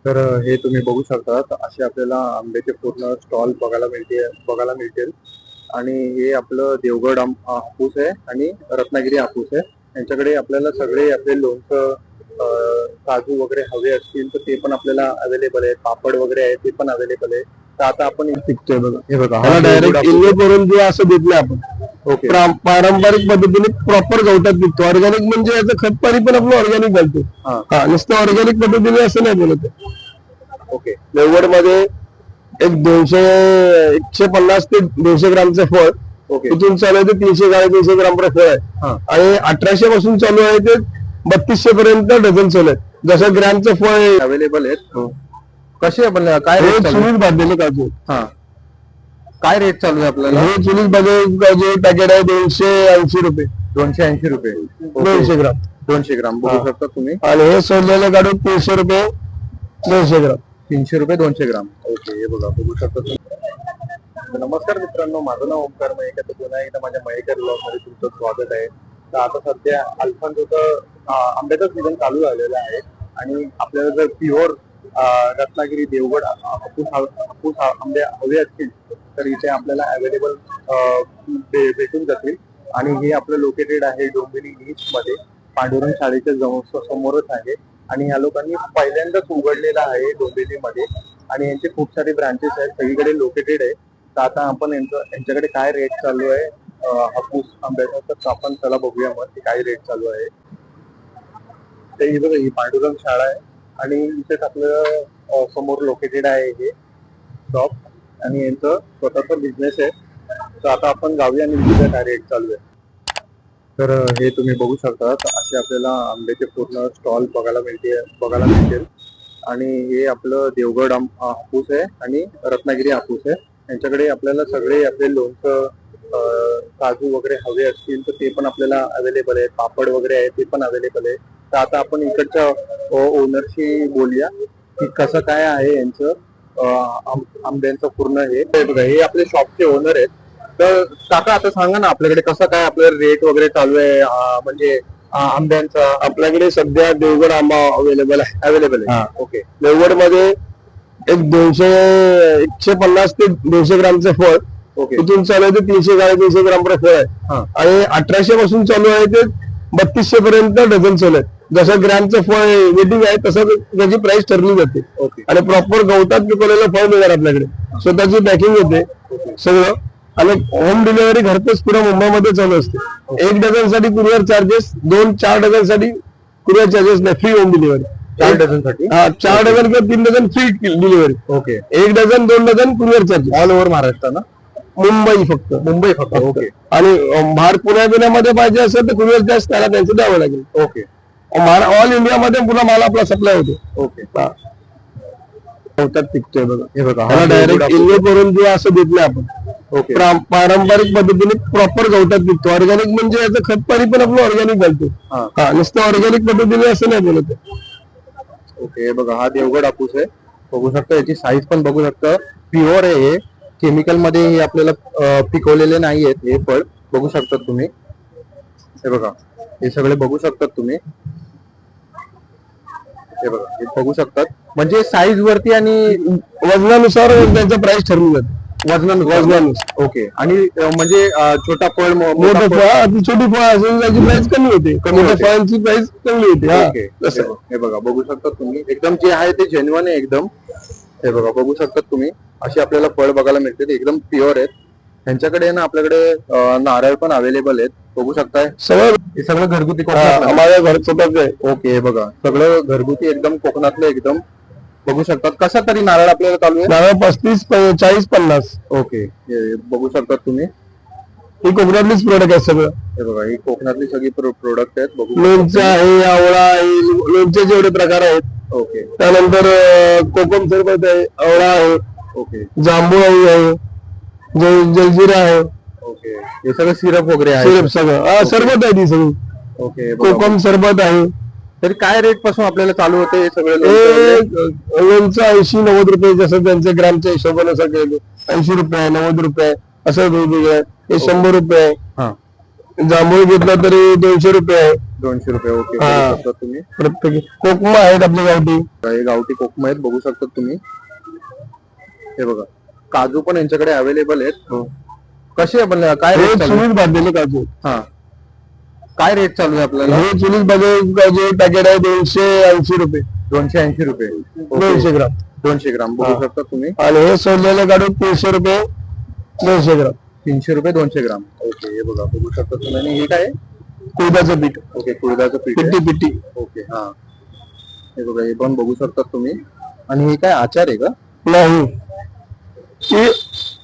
तर हे तुम्ही बघू शकता असे आपल्याला आंब्याचे पूर्ण स्टॉल बघायला मिळतील आणि हे आपलं देवगड हापूस आहे आणि रत्नागिरी हापूस आहे. यांच्याकडे आपल्याला सगळे आपले लोणचं काजू वगैरे हवे असतील तर ते पण आपल्याला अवेलेबल आहे. पापड वगैरे आहे ते पण अवेलेबल आहे. तर आता आपण पिकतोय बघा. हे बघा त्याला डायरेक्ट इल्ले करून जे असं देत नाही आपण. ओके पारंपरिक पद्धतीने प्रॉपर गवतात पिकतो. ऑर्गॅनिक म्हणजे याचं खत पाणी पण आपलं ऑर्गॅनिक घालतो. हा नुसतं ऑर्गॅनिक पद्धतीने असं नाही बोलत. ओके देवगड मध्ये एक 150 ते 200 ग्रामचं फळ ओके इथून चालू आहे ते 300 ग्रामचं फळ आहे. हा आणि 1800 पासून चालू आहे ते 3200 पर्यंत डझन चालू आहे. जसं ग्रॅमचं फळ आहे. अवेलेबल आहेत. कसे आपण काय रेट चालू आहे? चुलीत भाजलेले काजू. हा काय रेट चालू आहे आपल्याला? हे चुलीत भाजलेले काजू पॅकेट आहे 280 रुपये. 280 रुपये 200 ग्राम. 200 ग्राम बघू शकता तुम्ही. आणि हे सोडलेलं काढून 300 रुपये 200 ग्राम. 300 रुपये 200 ग्राम. ओके हे बघा बघू शकता तुम्ही. नमस्कार मित्रांनो, माझं नाव ओमकार मयेकर. तर पुन्हा एकदा माझ्या मयेकर ब्लॉग मध्ये तुमचं स्वागत आहे. तर आता सध्या अल्फान्सोचं आंब्याचं सीझन चालू झालेलं आहे आणि आपल्याला जर प्युअर रत्नागिरी देवगड हापूस आंबे हवे असतील तर इथे आपल्याला अवेलेबल भेटून जातील. आणि हे आपलं लोकेटेड आहे डोंबिवली ईस्ट मध्ये, पांडुरंग शाळेच्या समोरच आहे. आणि या लोकांनी पहिल्यांदाच उघडलेला आहे डोंबिवलीमध्ये आणि यांचे खूप सारे ब्रांचेस आहेत, सगळीकडे लोकेटेड आहे. तर आता आपण यांच्याकडे काय रेट चालू आहे हापूस आंब्याचा, तर आपण चला बघूया मग ते काय रेट चालू आहे. ते ही बघा, ही पांडुरंग शाळा आहे आणि इथेच आपलं समोर लोकेटेड आहे हे शॉप आणि यांचं स्वतःचा बिझनेस आहे. तर आता आपण जाऊया आणि बघूया काय रेट चालू आहे. तर हे तुम्ही बघू शकता असे आपल्याला आंब्याचे पूर्ण स्टॉल बघायला मिळतील आणि हे आपलं देवगड हापूस आहे आणि रत्नागिरी हापूस आहे. यांच्याकडे आपल्याला सगळे आपले लोणचं काजू वगैरे हवे असतील तर ते पण आपल्याला अवेलेबल आहे. पापड वगैरे आहे ते पण अवेलेबल आहे. तर आता आपण इकडच्या ओनरशी बोलूया की कसं काय आहे यांचं आंब्यांचं पूर्ण. हे बघा, हे आपले शॉपचे ओनर आहेत. तर काका आता सांगा ना, आपल्याकडे कसं काय आपलं रेट वगैरे चालू आहे म्हणजे आंब्यांचा? आपल्याकडे सध्या देवगड आंबा अवेलेबल आहे. ओके देवगड मध्ये एक 150 ते 200 ग्रामचं फळ ओके इथून चालू आहे ते 300 ग्रामचं फळ आहे. आणि 1800 पासून चालू आहे ते 3200 पर्यंत डझन चालू आहे. जसं ग्रॅमचं फळ वेटिंग आहे तसं त्याची प्राइस ठरली जाते. ओके आणि प्रॉपर गवतात पिकवलेलं फळ मिळणार आपल्याकडे. स्वतःची पॅकिंग होते सगळं. आणि होम डिलिव्हरी घरपोच पुढे मुंबईमध्ये चालू असते. 1 डझन साठी कुरिअर चार्जेस, 2-4 डझन साठी कुरिअर चार्जेस नाही, फ्री होम डिलिव्हरी. 4 डझन साठी 4 डझन किंवा 3 dozen free delivery. Okay 1 dozen 2 dozen courier charges. All over Maharashtra ना? मुंबई फक्त. ओके आणि बाहेर पुण्यामध्ये पाहिजे असेल तर कुरिअर चार्ज त्याला त्यांचं द्यावं लागेल. ओके ऑल इंडियामध्ये पुन्हा माल आपला सप्लाय होतो. ओके गवतात पिकतोय बघा. हे बघा त्याला डायरेक्ट इल्ले करून जे असं देत नाही आपण. ओके पारंपरिक पद्धतीने प्रॉपर गवतात पिकतो. ऑर्गॅनिक म्हणजे याचं खत पाणी पण आपलं ऑर्गॅनिक घालतो. नुसतं ऑर्गॅनिक पद्धतीने असं नाही बोलत. ओके हे बघा, हा देवगड हापूस आहे. बघू शकता याची साईज पण बघू शकता. प्युअर आहे हे, केमिकल मध्ये हे आपल्याला पिकवलेले नाही आहेत. हे फळ बघू शकता तुम्ही. हे बघा, हे सगळे बघू शकतात तुम्ही. हे बघा, हे बघू शकतात. म्हणजे साईज वरती आणि वजनानुसार त्यांचं प्राइस ठरवून जाते. वजनानुसार. ओके आणि म्हणजे छोटा फळ मोठं फळ, अति छोटी फळ असेल त्याची प्राइस कमी होते. मोठ्या फळांची प्राइस चांगली होते. हे बघा बघू शकता तुम्ही. एकदम जे आहे ते जेन्युइन आहे एकदम. हे बघा बघू शकता तुम्ही, अशी आपल्याला फळ बघायला मिळते. एकदम प्युअर आहेत. त्यांच्याकडे ना आपल्याकडे नारळ पण अवेलेबल आहेत. बघू शकताय हे सगळं घरगुती माझ्या घर स्वतःच आहे. ओके हे बघा, सगळं घरगुती एकदम कोकणातलं एकदम. बघू शकतात कसा तरी नारळ आपल्याला चालू आहे. नारळ 35, 40, 50. ओके हे बघू शकतात तुम्ही. ही कोकणातलीच प्रोडक्ट आहे सगळं. हे बघा, ही कोकणातली सगळी प्रोडक्ट आहेत. बघू लोणचं आहे, आवळा आहे, लोणचे जेवढे प्रकार आहेत. ओके त्यानंतर कोकम सरबत आहे, आवळा आहे, ओके जांभूळ आहे, जलजिरा आहे. ओके हे सगळं सिरप वगैरे आहे. सिरप सगळं सरबत आहे ती सगळी. ओके कोकम सरबत आहे. तरी काय रेट पासून आपल्याला चालू होते हे सगळं? लोणचं 80-90 रुपये, जसं त्यांचे ग्रामच्या हिशोबानुसार 80 रुपये 90 रुपये असं वेगवेगळं. हे 100 रुपये. जांभूळ घेतला तरी 200 रुपये आहे 200 रुपये. ओके, हा. बघू शकता तुम्ही. प्रत्येक. कोकमा आहेत आपल्या गावठी. हे गावठी कोकम आहेत, बघू शकता तुम्ही. हे बघा, काजू पण यांच्याकडे अवेलेबल आहेत. कसे आपण काय हे रेट चालू आहे? चुलीत भाजलेले काजू. हा, काय रेट चालू आहे आपल्याला? हे चुलीत भाजलेले काजू पॅकेट आहे 280 रुपये 280 रुपये. 200 ग्राम. 200 ग्राम बघू हा. शकता तुम्ही. आणि हे सोडलेले काढून 300 रुपये 200 ग्राम. 300 रुपये 200 ग्राम. ओके, हे बघा, बघू शकता तुम्ही. आणि हे काय आहे? कुळदाचं पीठ. ओके, कुळदाचं पीठ आहे. पिट्टी पिट्टी. ओके, हा, हे बघा, हे पण बघू शकता तुम्ही. आणि हे काय आचार आहे का? नाही, ही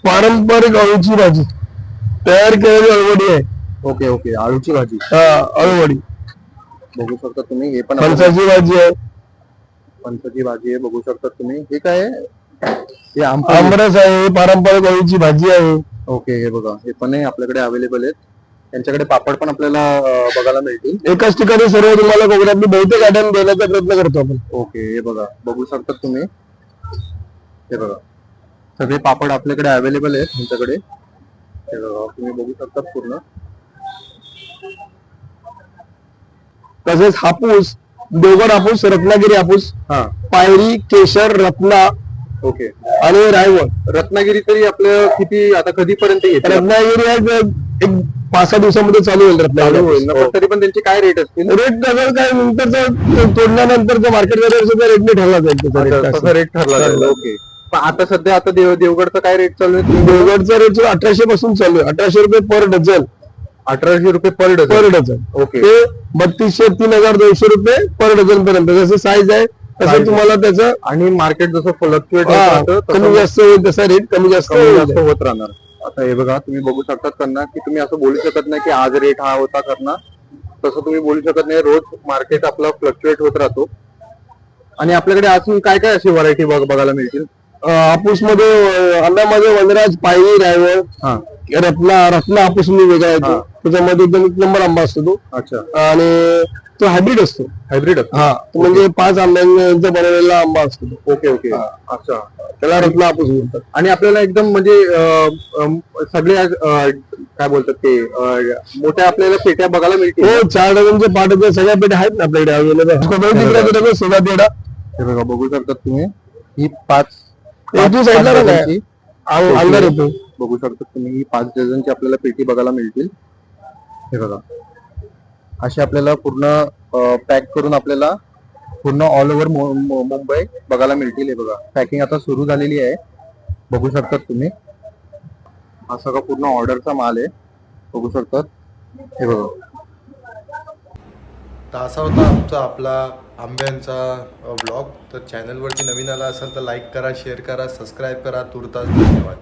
पारंपरिक अळूची भाजी तयार केलेली अळवडी आहे. ओके ओके, आळूची भाजी. हा, अळवडी. बघू शकता तुम्ही. हे पण फणसाची भाजी आहे. फणसाची भाजी आहे, बघू शकता तुम्ही. हे काय आहे? हे आमरस. आमरस आहे. ही पारंपरिक अळूची भाजी आहे. ओके, हे बघा, हे पण आहे आपल्याकडे अवेलेबल आहेत. त्यांच्याकडे पापड पण आपल्याला बघायला मिळतील. एकाच ठिकाणी सर्व तुम्हाला कोकणातली बहुतेक आयटम देण्याचा प्रयत्न करतो आपण. ओके, हे बघा, बघू शकता तुम्ही. हे बघा, सगळे पापड आपल्याकडे अवेलेबल आहेत त्यांच्याकडे. हे बघा, तुम्ही बघू शकता पूर्ण. तसेच हापूस, देवगड हापूस, रत्नागिरी हापूस, हा, पायरी, केशर, रत्ना ओके. आणि रायवळ. रत्नागिरी तरी आपलं किती आता कधीपर्यंत येते? रत्नागिरी आज एक 5-6 दिवसामध्ये चालू होईल चालू होईल ना? रत्नागिरी. पण तरी पण त्यांचे काय रेट असतील? रेट जवळ काय नंतरचा तोडल्यानंतरचा मार्केट वगैरे सुद्धा रेटने ठरला जाईल त्याचा rate तसा काय रेट ठरला जाईल. ओके, पण आता सध्या आता देवगडचा काय रेट चालू आहे? असेल. देवगडचा रेट 1800 पासून चालू आहे. 1800 रुपये पर डझन. 1800 रुपये पर पर डझन. डझन. ओके, ते 3200 3200 रुपये पर डझन पर्यंत. जसं साईज आहे Size तसं तुम्हाला त्याचं आणि मार्केट जसं फ्लक्च्युएट कमी जास्त होईल तसा रेट कमी जास्त कमी जास्त होईल. होत राहणार. आता हे बघा, तुम्ही बघू शकता त्यांना की तुम्ही असं बोलू शकत नाही की आज रेट हा होता करणार, तसं तुम्ही बोलू शकत नाही. रोज मार्केट आपलं फ्लक्च्युएट होत राहतो. आणि आपल्याकडे अजून काय काय अशी व्हरायटी बघायला मिळतील? हापूस मध्ये आंब्यामध्ये वनराज, पायरी, रायवळ, हा, रत्ना हापूस म्हणून वेगळा येतो. हा. त्याच्यामध्ये एकदम एक नंबर आंबा असतो तो. अच्छा, आणि तो हायब्रिड असतो. हायब्रिड. हा, तो म्हणजे 5 आंब्यांचा बनवलेला आंबा असतो तो. ओके ओके, अच्छा. त्याला रत्ना हापूस म्हणतात. आणि आपल्याला एकदम म्हणजे सगळे काय बोलतात ते मोठ्या आपल्याला पेट्या बघायला मिळतील. हो, 4 डझनचे 5 डझन सगळ्या पेट्या आहेत ना आपल्याकडे अवेलेबल. सोळा तेडा हे बघा, बघू शकता तुम्ही. ही 5 साईडला डझनची अंगार येतो. बघू शकता तुम्ही. ही 5 डझनची आपल्याला पेटी बघायला मिळतील. हे बघा, असे आपल्याला पूर्ण पॅक करून आपल्याला पूर्ण ऑल ओव्हर मुंबई बघायला मिळतील. हे बघा, पॅकिंग आता सुरू झालेली आहे, बघू शकतात तुम्ही. हा सगळा पूर्ण ऑर्डरचा माल आहे, बघू शकतात. हे बघा, तर असा होता आमचा आपला आंब्यांचा ब्लॉग. तर चॅनलवरती नवीन आला असाल तर लाईक करा, शेअर करा, सबस्क्राईब करा. तुर्तास धन्यवाद.